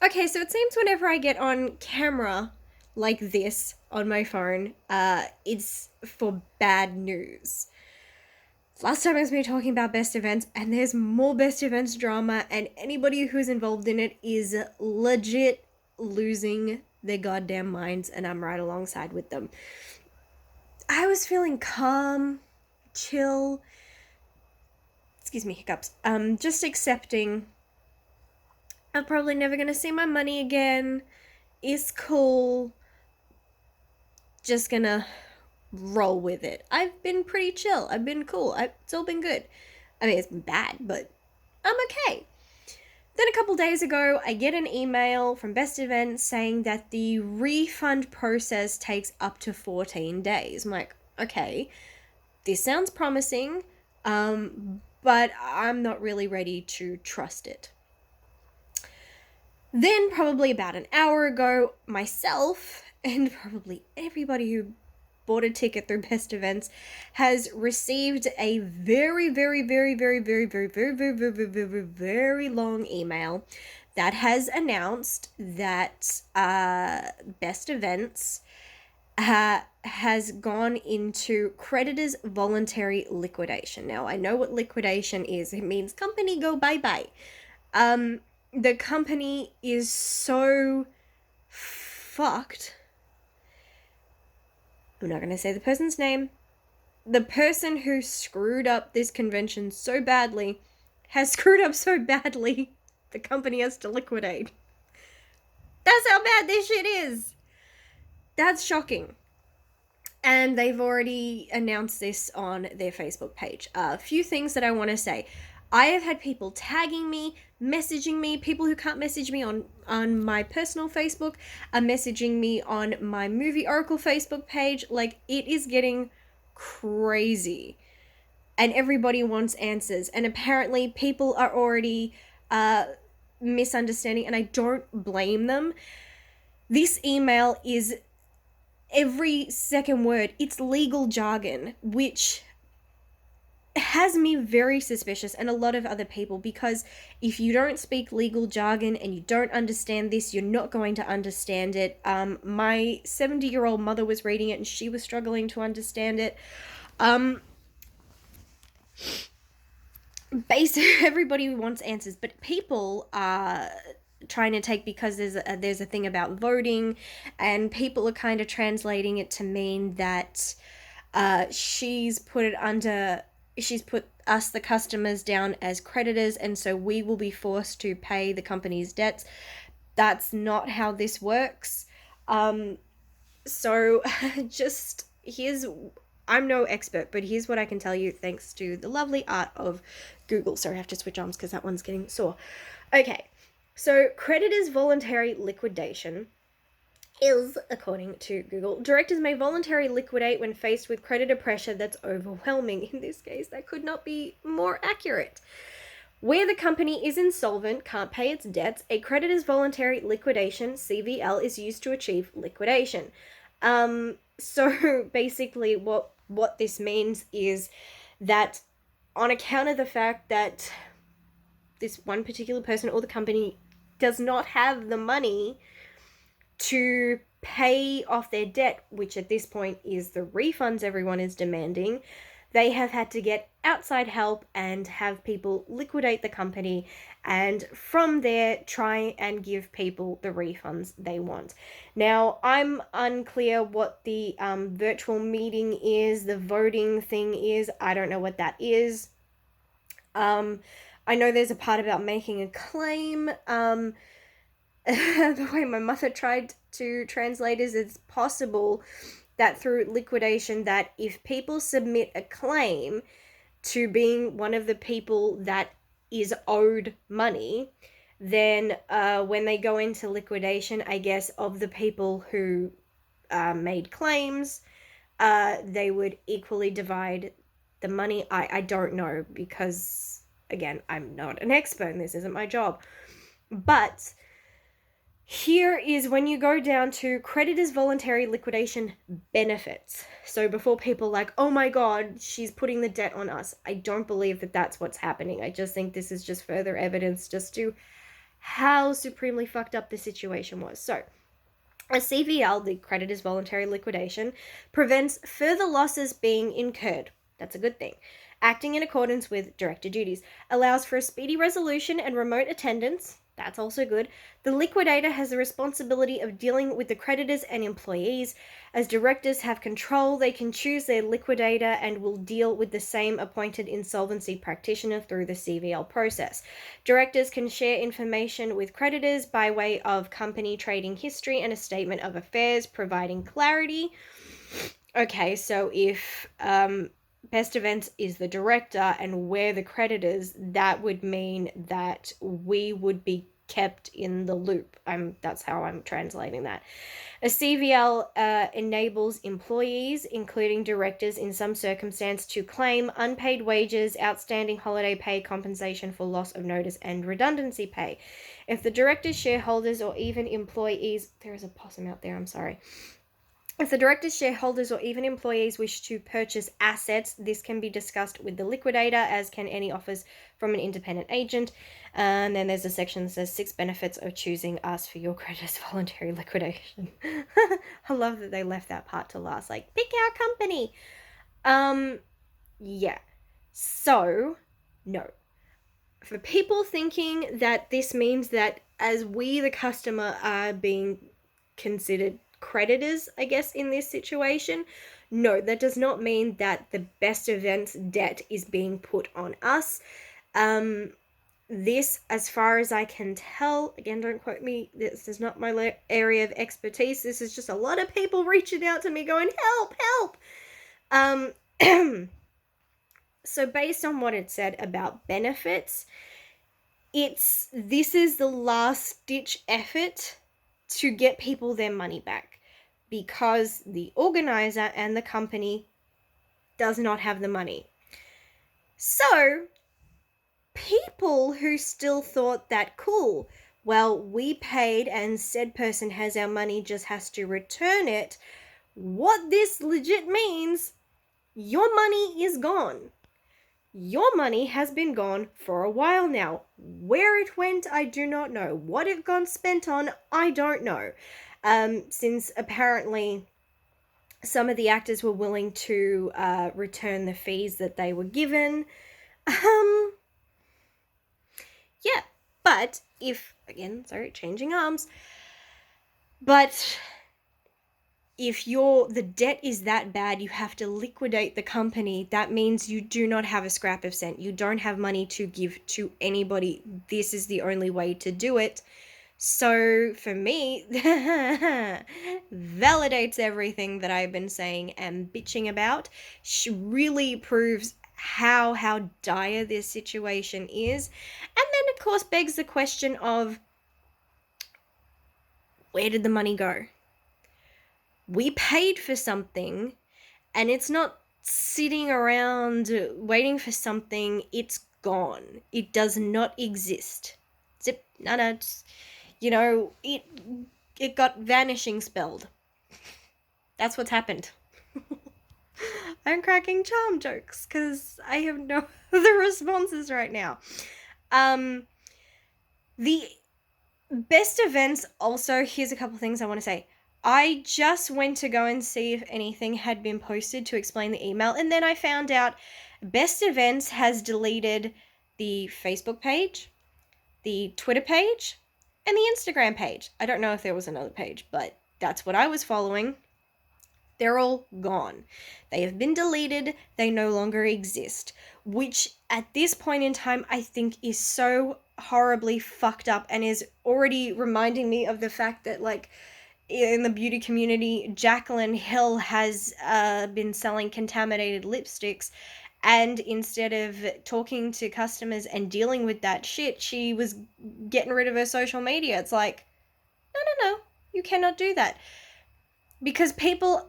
Okay, so it seems whenever I get on camera like this on my phone, it's for bad news. Last time I was me talking about best events, and there's more best events drama, and anybody who's involved in it is legit losing their goddamn minds, and I'm right alongside with them. I was feeling calm, chill, excuse me, hiccups, just accepting I'm probably never gonna see my money again. It's cool. Just gonna roll with it. I've been pretty chill. I've been cool. It's all been good. I mean, it's been bad, but I'm okay. Then a couple days ago, I get an email from Best Events saying that the refund process takes up to 14 days. I'm like, okay, this sounds promising, but I'm not really ready to trust it. Then, probably about an hour ago, myself and probably everybody who bought a ticket through Best Events has received a very, very, very, very, very, very, very, very, very, very, very, very long email that has announced that Best Events has gone into creditors' voluntary liquidation. Now, I know what liquidation is. It means company go bye-bye. The company is so fucked. I'm not going to say the person's name. The person who screwed up this convention so badly has screwed up so badly the company has to liquidate. That's how bad this shit is. That's shocking. And they've already announced this on their Facebook page. A few things that I want to say. I have had people tagging me, messaging me, people who can't message me on my personal Facebook are messaging me on my Movie Oracle Facebook page. Like, it is getting crazy. And everybody wants answers. And apparently people are already misunderstanding, and I don't blame them. This email is every second word, it's legal jargon, which has me very suspicious, and a lot of other people, because if you don't speak legal jargon and you don't understand this, you're not going to understand it. My 70-year-old mother was reading it and she was struggling to understand it. Basically, everybody wants answers, but people are trying to take, because there's a thing about voting, and people are kind of translating it to mean that she's put us, the customers, down as creditors, and so we will be forced to pay the company's debts. That's not how this works. So just I'm no expert, but here's what I can tell you thanks to the lovely art of Google. Sorry, I have to switch arms because that one's getting sore. Okay, so creditors' voluntary liquidation is, according to Google, directors may voluntarily liquidate when faced with creditor pressure that's overwhelming. In this case, that could not be more accurate. Where the company is insolvent, can't pay its debts, a creditor's voluntary liquidation, CVL, is used to achieve liquidation. So basically what this means is that on account of the fact that this one particular person or the company does not have the money to pay off their debt, which at this point is the refunds everyone is demanding, they have had to get outside help and have people liquidate the company, and from there try and give people the refunds they want. Now, I'm unclear what the virtual meeting is, the voting thing is. I don't know what that is. I know there's a part about making a claim. The way my mother tried to translate is, it's possible that through liquidation, that if people submit a claim to being one of the people that is owed money, then when they go into liquidation, I guess, of the people who made claims, they would equally divide the money. I don't know, because, again, I'm not an expert and this isn't my job. But here is when you go down to creditors' voluntary liquidation benefits. So before people like, oh my god, she's putting the debt on us, I don't believe that that's what's happening. I just think this is just further evidence just to how supremely fucked up the situation was. So, a CVL, the creditor's voluntary liquidation, prevents further losses being incurred. That's a good thing. Acting in accordance with director duties. Allows for a speedy resolution and remote attendance. That's also good. The liquidator has the responsibility of dealing with the creditors and employees. As directors have control, they can choose their liquidator and will deal with the same appointed insolvency practitioner through the CVL process. Directors can share information with creditors by way of company trading history and a statement of affairs, providing clarity. Okay, so if Best Events is the director and we're the creditors, that would mean that we would be kept in the loop. That's how I'm translating that. A CVL enables employees, including directors in some circumstance, to claim unpaid wages, outstanding holiday pay, compensation for loss of notice, and redundancy pay. If the directors, shareholders, or even employees... There is a possum out there, I'm sorry. If the directors, shareholders, or even employees wish to purchase assets, this can be discussed with the liquidator, as can any offers from an independent agent. And then there's a section that says 6 benefits of choosing us for your creditors' voluntary liquidation. I love that they left that part to last. Like, pick our company. Yeah. So, no. For people thinking that this means that as we, the customer, are being considered creditors, I guess, in this situation, no, that does not mean that the Best Events debt is being put on us. This, as far as I can tell, again, don't quote me, this is not my area of expertise, this is just a lot of people reaching out to me going, help. So based on what it said about benefits, this is the last ditch effort to get people their money back, because the organizer and the company does not have the money. So people who still thought that, cool, well, we paid and said person has our money, just has to return it, what this legit means, your money is gone. Your money has been gone for a while now. Where it went, I do not know. What it got spent on, I don't know. Since apparently some of the actors were willing to return the fees that they were given. Yeah, but if, again, sorry, changing arms, but if the debt is that bad, you have to liquidate the company, that means you do not have a scrap of cent. You don't have money to give to anybody. This is the only way to do it. So for me, validates everything that I've been saying and bitching about. She really proves how dire this situation is. And then, of course, begs the question of, where did the money go? We paid for something, and it's not sitting around waiting for something. It's gone. It does not exist. Zip, no, it got vanishing spelled. That's what's happened. I'm cracking charm jokes because I have no other responses right now. The Best Events also, here's a couple things I want to say. I just went to go and see if anything had been posted to explain the email, and then I found out Best Events has deleted the Facebook page, the Twitter page, and the Instagram page. I don't know if there was another page, but that's what I was following. They're all gone. They have been deleted. They no longer exist, which at this point in time I think is so horribly fucked up and is already reminding me of the fact that, like, in the beauty community, Jaclyn Hill has been selling contaminated lipsticks, and instead of talking to customers and dealing with that shit, she was getting rid of her social media. It's like, no, you cannot do that. Because people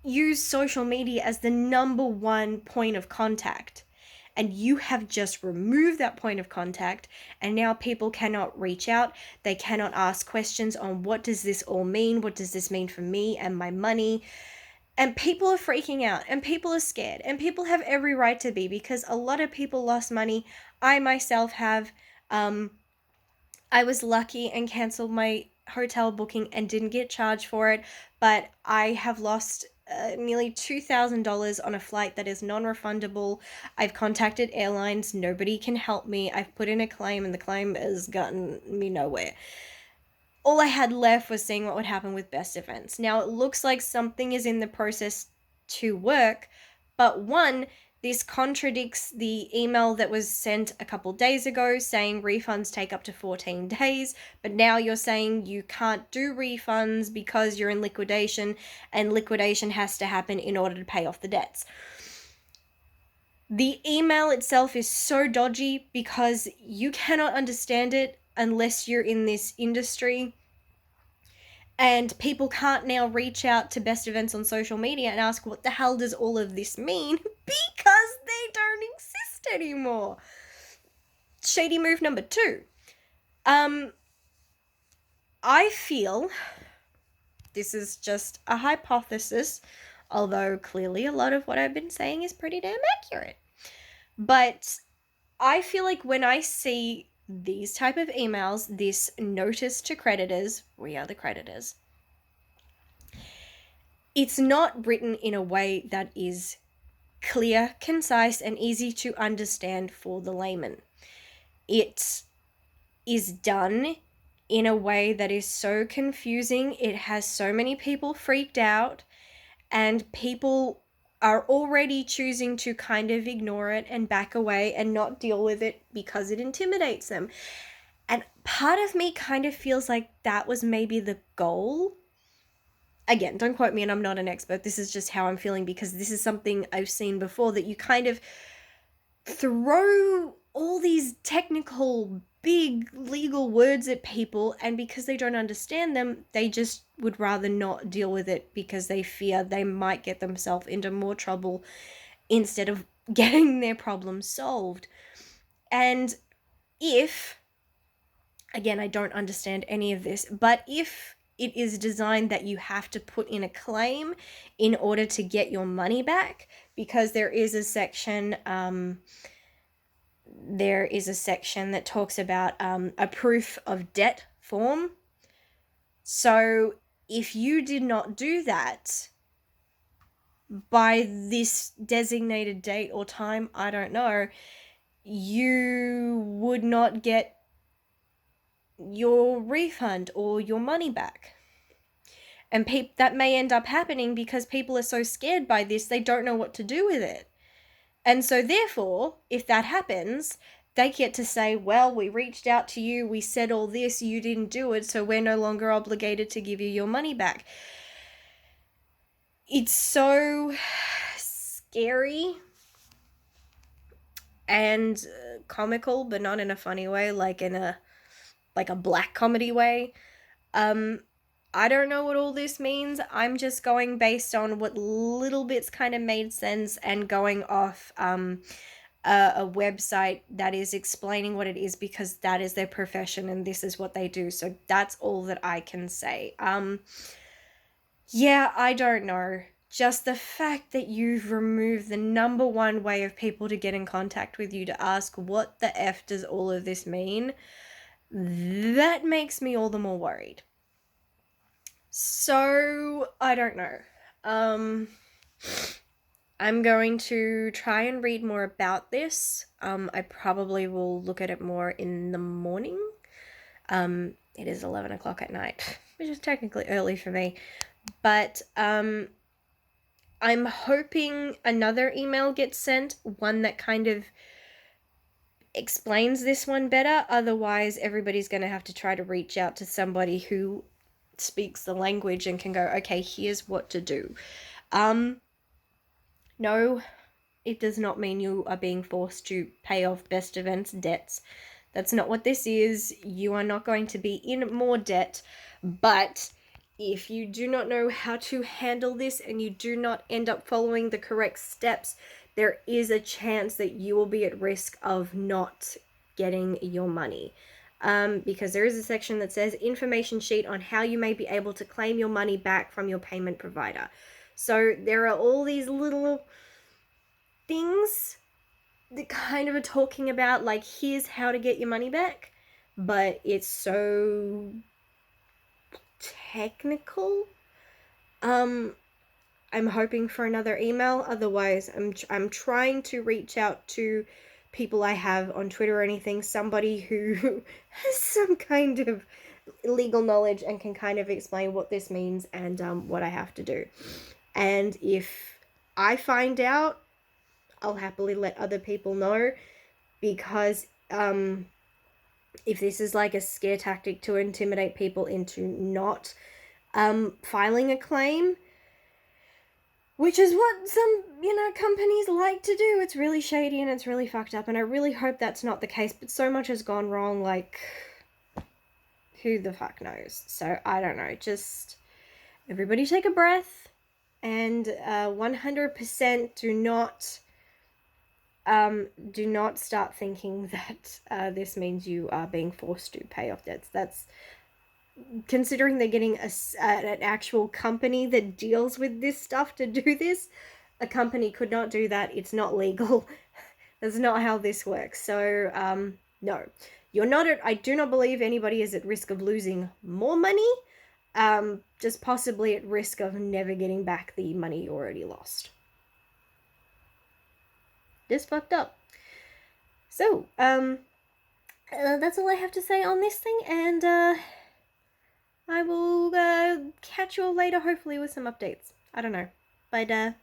use social media as the number one point of contact. And you have just removed that point of contact, and now people cannot reach out. They cannot ask questions on, what does this all mean? What does this mean for me and my money? And people are freaking out, and people are scared, and people have every right to be, because a lot of people lost money. I myself have. I I was lucky and cancelled my hotel booking and didn't get charged for it, but I have lost nearly $2,000 on a flight that is non-refundable. I've contacted airlines, nobody can help me. I've put in a claim and the claim has gotten me nowhere. All I had left was seeing what would happen with Best Events. Now it looks like something is in the process to work, but one, this contradicts the email that was sent a couple days ago saying refunds take up to 14 days, but now you're saying you can't do refunds because you're in liquidation and liquidation has to happen in order to pay off the debts. The email itself is so dodgy because you cannot understand it unless you're in this industry. And people can't now reach out to Best Events on social media and ask, what the hell does all of this mean? Because they don't exist anymore. Shady move number 2. I feel, this is just a hypothesis, although clearly a lot of what I've been saying is pretty damn accurate. But I feel like when I see these type of emails, this notice to creditors, we are the creditors, it's not written in a way that is clear, concise, and easy to understand for the layman. It is done in a way that is so confusing. It has so many people freaked out, and people are already choosing to kind of ignore it and back away and not deal with it because it intimidates them. And part of me kind of feels like that was maybe the goal. Again, don't quote me, and I'm not an expert. This is just how I'm feeling because this is something I've seen before, that you kind of throw all these technical, big legal words at people, and because they don't understand them, they just would rather not deal with it because they fear they might get themselves into more trouble instead of getting their problem solved. And if, again, I don't understand any of this, but if it is designed that you have to put in a claim in order to get your money back, because there is a section that talks about a proof of debt form. So if you did not do that by this designated date or time, I don't know, you would not get your refund or your money back. And that may end up happening because people are so scared by this, they don't know what to do with it. And so therefore, if that happens, they get to say, well, we reached out to you, we said all this, you didn't do it, so we're no longer obligated to give you your money back. It's so scary and comical, but not in a funny way, like a black comedy way. I don't know what all this means. I'm just going based on what little bits kind of made sense and going off a website that is explaining what it is because that is their profession and this is what they do. So that's all that I can say. Yeah, I don't know. Just the fact that you've removed the number one way of people to get in contact with you to ask what the F does all of this mean, that makes me all the more worried. So, I don't know. I'm going to try and read more about this. I probably will look at it more in the morning. It is 11 o'clock at night, which is technically early for me. But I'm hoping another email gets sent, one that kind of explains this one better. Otherwise, everybody's going to have to try to reach out to somebody who speaks the language and can go, okay, here's what to do. No, it does not mean you are being forced to pay off Best Events debts. That's not what this is. You are not going to be in more debt, but if you do not know how to handle this and you do not end up following the correct steps, there is a chance that you will be at risk of not getting your money. Because there is a section that says information sheet on how you may be able to claim your money back from your payment provider. So there are all these little things that kind of are talking about, like, here's how to get your money back. but it's so technical. I'm hoping for another email. Otherwise, I'm trying to reach out to people I have on Twitter or anything, somebody who has some kind of legal knowledge and can kind of explain what this means and what I have to do. And if I find out, I'll happily let other people know, because if this is like a scare tactic to intimidate people into not filing a claim, which is what some, companies like to do. It's really shady and it's really fucked up, and I really hope that's not the case, but so much has gone wrong, like, who the fuck knows? So, I don't know, just everybody take a breath, and 100% do not start thinking that this means you are being forced to pay off debts. That's, considering they're getting an actual company that deals with this stuff to do this, a company could not do that. It's not legal. That's not how this works. So, no. You're not I do not believe anybody is at risk of losing more money, just possibly at risk of never getting back the money you already lost. Just fucked up. So, that's all I have to say on this thing, and, I will catch you all later, hopefully with some updates. I don't know. But, bye.